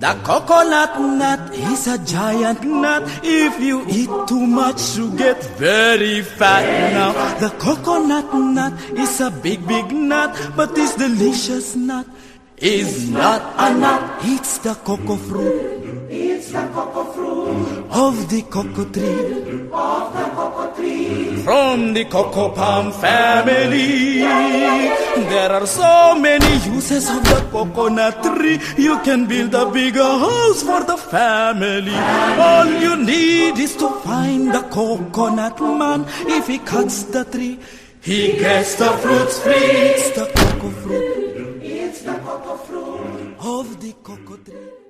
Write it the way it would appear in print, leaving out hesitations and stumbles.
The coconut nut is a giant nut. If you eat too much, you get very fat. Now, the coconut nut is a big, big nut, but this delicious nut is not a nut. It's the cocoa fruit. It's the cocoa fruit Of the cocoa tree. of the cocoa tree. From the cocoa palm family. There are so many uses of the coconut tree. You can build a bigger house for the family. All you need is to find the coconut man. If he cuts the tree, he gets the fruits free. It's the cocoa fruit It's the cocoa fruit of the cocoa tree.